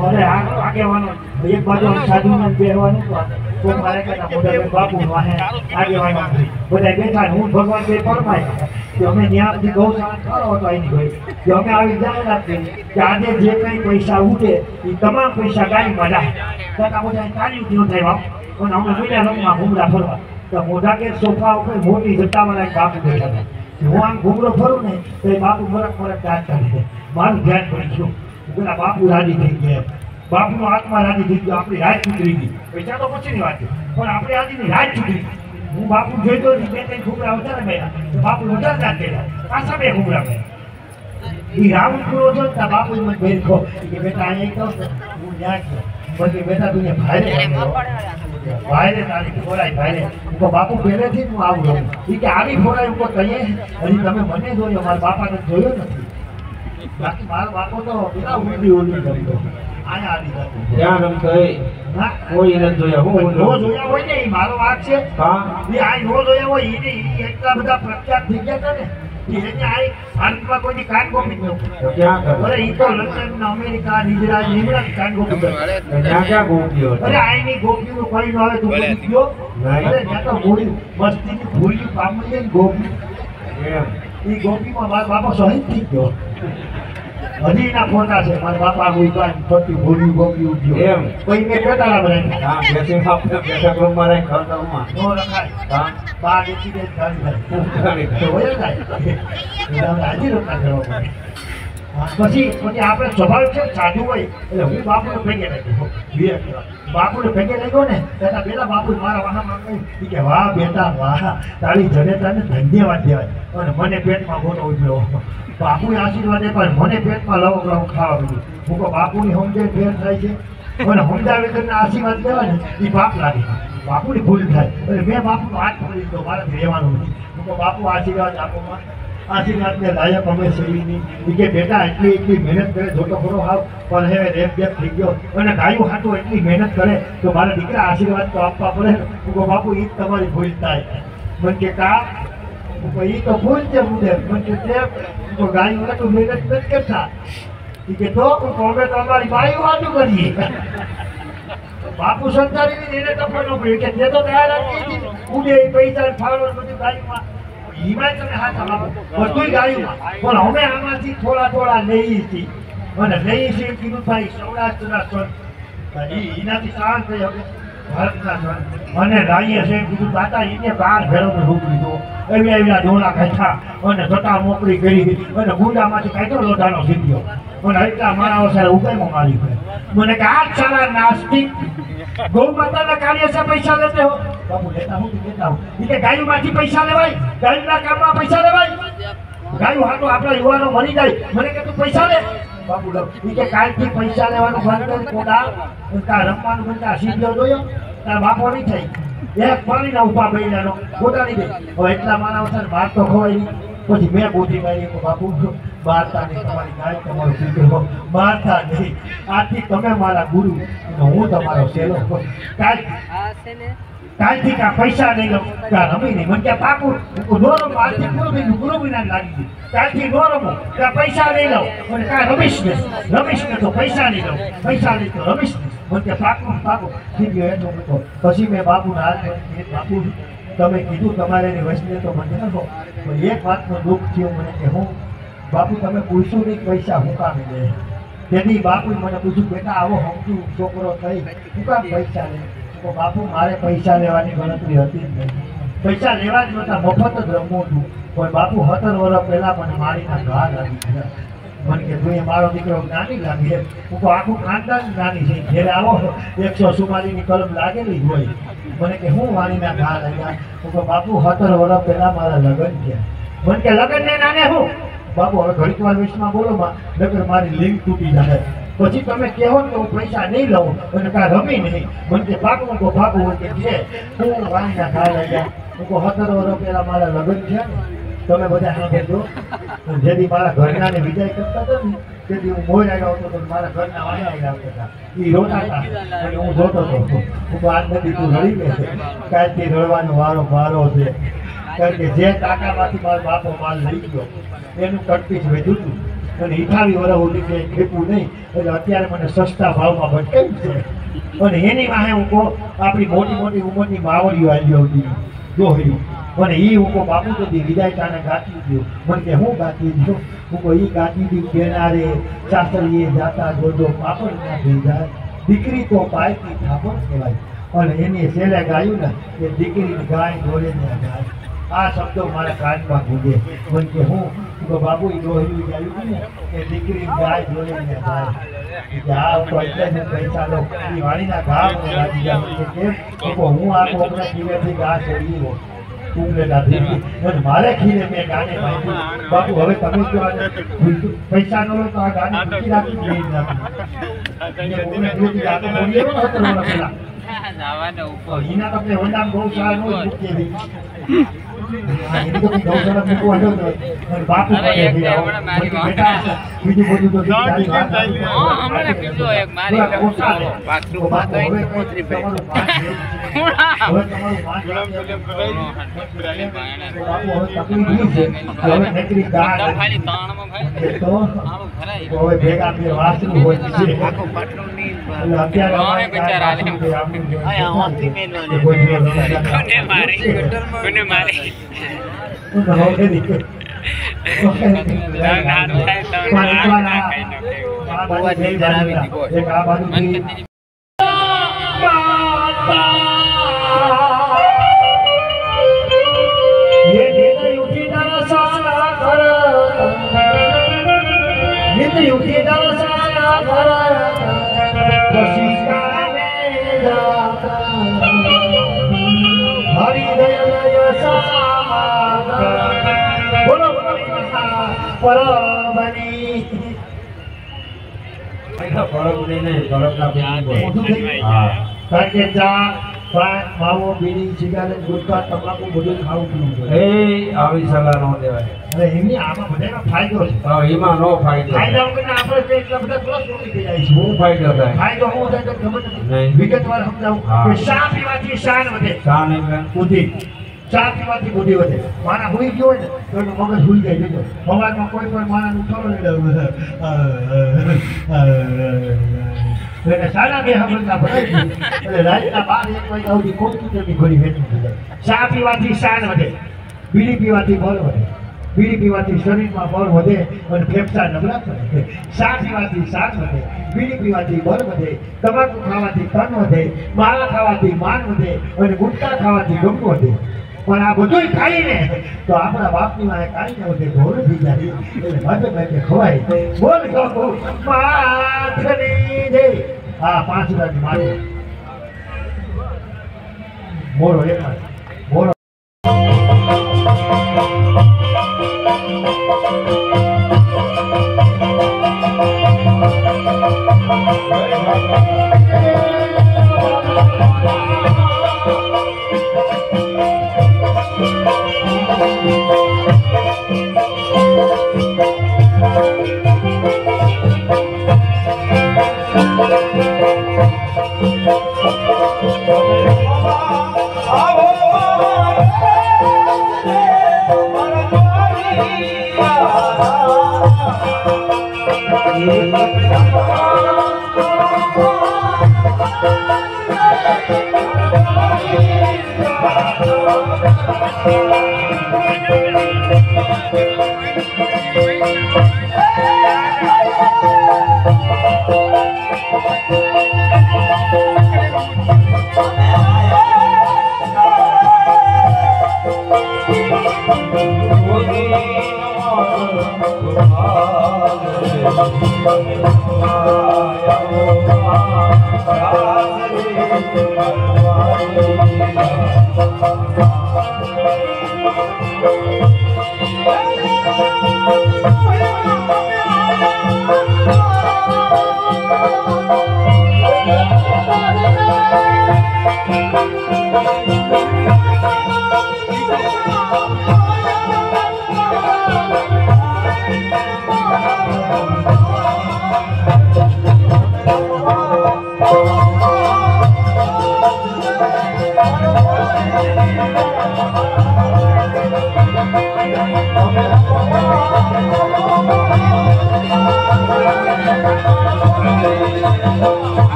અરે આગેવાનો એક બાજુ સાધુને બેહવાનું તો મારે કે મોટા બાપુ વાહે આગેવાનો બધા બેઠા હું ભગવાન બે ફરમાય કે અમે ત્યાંથી ગૌશાળા કરો તો અહીંની ભાઈ કે અમે આવી જાહેરાત કરી કે આજે જે કંઈ પૈસા ઉઠે એ તમામ પૈસા ગાયમાં જાય તથા બધા તાળીઓ થયો થાય પણ અમે બીજા રમવા ઘૂમરા ફરવા તો મોઢા કે સોફા ઉપર મોટી જટ્ટાવાળા બાપુ બેઠા હતા હું આમ ઘૂમરો ફરું ને તો એ બાપુ મરક દાંત કાઢી મારું ધ્યાન પડી ગયું પેલા બાપુ રાજી થઈ ગયા બાપુનો આત્મા રાજી થઈ ગયો આપણી રાત છૂટરી ગઈ પૈસા તો પછીની વાત છે પણ આપણે આજની રાત છૂટરી ગઈ હું બાપુ જોઈતો બે ત્રણ ઘૂમરા વધારે ગયા બાપુ વધારે દાંત કર્યા પાછા બે ઘૂમરા ગયા એ રાઉન્ડ પૂરો છો ને બાપુ મને ભેર કહો કે બેટા અહીંયા કહો હું ત્યાં છું પછી બેટા તું ભાઈને તારી ફોરાય ભાઈને તો બાપુ પહેલેથી હું આવું રહું એ કે આવી ફોરાય ઉપર કહીએ હજી તમે મને જોયો મારા બાપાને જોયો નથી બાકી મારો બાપો તો પેલા ઉમરી ઓલી ગમતો આયા આવી જતો ત્યાં રમતો કોઈ નથી જોયા હું નો જોયા હોય ને એ મારો વાત છે હા એ આ નો જોયા હોય એને એટલા બધા પ્રખ્યાત થઈ ગયા હતા ને એને આ ભારતમાં કોઈ કાન ગોપી ન ક્યાં કરે અરે ઈ તો લંડન અમેરિકા ઇઝરાયલ નીમડા કાન ગોપી ક્યાં ગોપીઓ અરે આઈની ગોપીનું કોઈ ન આવે તું કોઈ ગયો અરે ત્યાં તો મોડી મસ્તીની ભૂલી પામલી ગોપી એમ ઈ ગોપીમાં મારા બાપા શહીદ થઈ ગયો હજી એના ફોટા છે મારા બાપા કોઈ કાંઈ ફરતી ભૂલી ગોપી ઉઠ્યો એમ કોઈ મેં પેટાળા બનાવી હા બેસી આપણે બેઠક રૂમમાં રહી ખાતામાં નો રખાય હા બાર એસી ડેટ ગાડી થાય તો હોય જાય હાજી રોકા કરવા પડે પછી આપણે સ્વાભાવિક છે સાધુ હોય એટલે હું બાપુને ભેગે લાગ્યો બાપુને ભેગે લાગ્યો ને ત્યારે પેલા બાપુ મારા વાહમાં કહ્યું કે વાહ બેટા વાહ તારી જનેતાને ધન્યવાદ દેવાય અને મને પેટમાં મોટો ઉઠ્યો બાપુએ આશીર્વાદ પણ મને પેટમાં લવ ખાવા મળ્યું હું કહું બાપુની સમજે ફેર થાય છે અને સમજાવે કરીને આશીર્વાદ દેવાય ને એ પાપ લાગે બાપુની ભૂલ થાય એટલે મેં બાપુનો હાથ પકડી દીધો મારાથી રહેવાનું નથી હું કહું બાપુ આશીર્વાદ આપો આશીર્વાદને લાયક અમે શરીરની એ કે બેટા એટલી મહેનત કરે જોતો ખરો હાવ પણ હવે રેપ બેપ થઈ ગયો અને ગાયું હાટું એટલી મહેનત કરે તો મારા દીકરા આશીર્વાદ તો આપવા પડે હું કહું બાપુ એ જ તમારી ભૂલ થાય મને કે કા એ તો ભૂલ છે મુદ્દે મને કે તો ગાયું હાટું મહેનત નથી કરતા એ કે તો અમે તો અમારી બાયું હાટું કરીએ બાપુ સંતાડી એને તફર ન પડ્યું કે તે તો તૈયાર હતી ઉડે પૈસા ફાળો બધું ગાયુંમાં હિમાય તમે હાથ આપો બધું ગાયુંમાં પણ અમે આમાંથી થોડા લઈએ છીએ અને લઈએ છીએ કીધું ભાઈ સૌરાષ્ટ્રના સન એનાથી શાંત થઈ હવે ભારતના સન અને રાઈએ છે કીધું દાદા એને 12 ભેરોનો રૂપ લીધો એવી ડોલા ખાધા અને જટા મોકળી કરી અને ગુંડામાંથી કાઢ્યો લોઢાનો સીધ્યો અને એટલા મારા અવસરે ઉપાયમાં મારી મને કે આ સારા નાસ્તિક ગૌ માતાના કાર્ય से पैसा लेते हो बाबू लेता हूँ કે ગાયુંમાંથી પૈસા લેવાય ગાયુંના કામમાં પૈસા લેવાય ગાયું હાટો આપણા યુવાનો મરી જાય મને કે તું પૈસા લે બાબુ લો કે કાલથી પૈસા લેવાનું બંધ કરી કોડા તા રમવાનું બંધ સીધો જોયો તાર બાપો નહીં થઈ એક પાણીના ઉભા બૈરાનો ગોટાડી દે હવે એટલા મારા અવસર બહાર તો ખવાય પછી મેં ગોતી મારી બાપુ મારતા નહીં તમારી ગાય તમારો દીકરો મારતા નહીં આથી તમે મારા ગુરુ હું તમારો સેલો કાલથી કા પૈસા લઈ લો ત્યાં રમી નહીં મને ત્યાં પાકું નો રમો આજથી પૂરું થઈ ગયું ગુરુ વિના લાગી ગયું ત્યાંથી નો રમો ત્યાં પૈસા લઈ લો મને કાંઈ રમીશ ને તો પૈસા લઈ લો પૈસા લઈ તો રમીશ મને ત્યાં પાકું થઈ ગયો એટલો બધો પછી મેં બાપુના હાથ બાપુ તમે કીધું તમારે એની વસ્તુને તો મને નથી પણ એક વાતનું દુઃખ થયું મને કે હું બાપુ તમે પૂછ્યું નહીં પૈસા હું કામ લે તેથી બાપુએ મને પૂછ્યું બેટા આવો સમજુ છોકરો થઈ હું કામ પૈસા લે તો બાપુ મારે પૈસા લેવાની ગણતરી હતી જ નહીં પૈસા લેવા જ નહોતા મફત જ રમવું છું પણ બાપુ 17 વર્ષ પહેલાં મને મારીના ઘા લાગી ગયા મને કે જોઈએ મારો દીકરો જ્ઞાની લાગે હું તો આખું ખાનદાન જ્ઞાની છે જ્યારે આવો 144ની કલમ લાગેલી જ હોય મને કે હું વાણીના ઘા લાગ્યા હું તો બાપુ 17 વર્ષ પહેલાં મારા લગ્ન થયા મને કે લગ્ન ને નાને હું બાપુ હવે ઘડીક વાર વિશમાં બોલો નકર મારી લિંક તૂટી જાય પછી તમે કહો ને હું પૈસા નહીં લઉં અને કાંઈ રમી નહીં મને કે ભાગવું કે છે હું વાણીના ઘા લાગ્યા હું તો 17 વર્ષ પહેલાં મારા લગ્ન થયા ને તમે બધા સાંભળજો જેથી મારા ઘરનાને વિજય કરતા હતા ને તેથી હું મોર આવ્યો હતો તો મારા ઘરના વાળા આવતા હતા એ રોતા હતા અને હું જોતો હતો હું આજ નથી તું રડી ગઈ છે કાલથી રડવાનો વારો છે કારણ કે જે ટાંકામાંથી મારો બાપો માલ લઈ ગયો એનું કટપીસ વધ્યું હતું અને 28 વર્ષ સુધી કંઈ ખેપું નહીં એટલે અત્યારે મને સસ્તા ભાવમાં ભટકાઈ છે અને એની વાહે હું કહું આપણી મોટી મોટી ઉંમરની માવડીઓ આવી આવતી દોહરી અને એ હું કહું બાપુ તો વિદાય તાને ગાતી દઉં મને કે હું ગાતી દઉં હું કહું એ ગાતી દી કેનારે સાસરીએ જાતા જોજો પાપડ ના થઈ જાય દીકરી તો પાયતી ઠાકોર કહેવાય અને એની છેલ્લે ગાયું ને કે દીકરીની ગાય દોડે ને ગાય આ શબ્દો મારા કાનમાં ગુંજે મને કે હું બાબુ એ દોહરી ગાયું ને કે દીકરીની ગાય દોડે ને ગાય આ તો એટલે જ પૈસા લો એ વાણીના ઘા મને લાગી જાય કેમ હું આ કોકના કિલ્લેથી ઘા છોડી હો મારે ખીલે મેં ગાને બાપુ હવે તમે જો પૈસા નો તો આ ગાને મૂકી રાખી એના તમને વંદામ ગૌશાળા નો મૂકી બાપુ બીજું બધું ભેગા વાસ્તુ હોય વિગતવાર સમજાવું ચા પીવાથી શાન વધે બુદ્ધિ ચા પીવાથી બુદ્ધિ વધે મારા હુઈ ગયો હોય ને તો એનું મગજ હુઈ જાય જોજો સવારમાં કોઈ પણ માણસ ઉઠાવો એટલે સાડા બે હમણાં ભરાય એટલે રાતના 12-1 વાગ્યા સુધી કોમ્પ્યુટરની ઘોડી વેચી થઈ જાય ચા પીવાથી શાન વધે બીડી પીવાથી બળ વધે બીડી પીવાથી શરીરમાં બળ વધે અને ફેફસા નબળા પડે ચા પીવાથી શાન વધે બીડી પીવાથી બળ વધે તમાકુ ખાવાથી તન વધે માળા ખાવાથી માન વધે અને ગુટકા ખાવાથી ગમ વધે પણ આ બધું ખાઈને તો આપણા બાપની વાળે કાઢી ને વધે ઘોર થઈ જાય એટલે ભાગે ભાગે ખવાય બોલ કહો માથની દે હા 5 હજારની માથે મોરો એક મોરો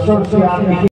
વર્ષોથી આ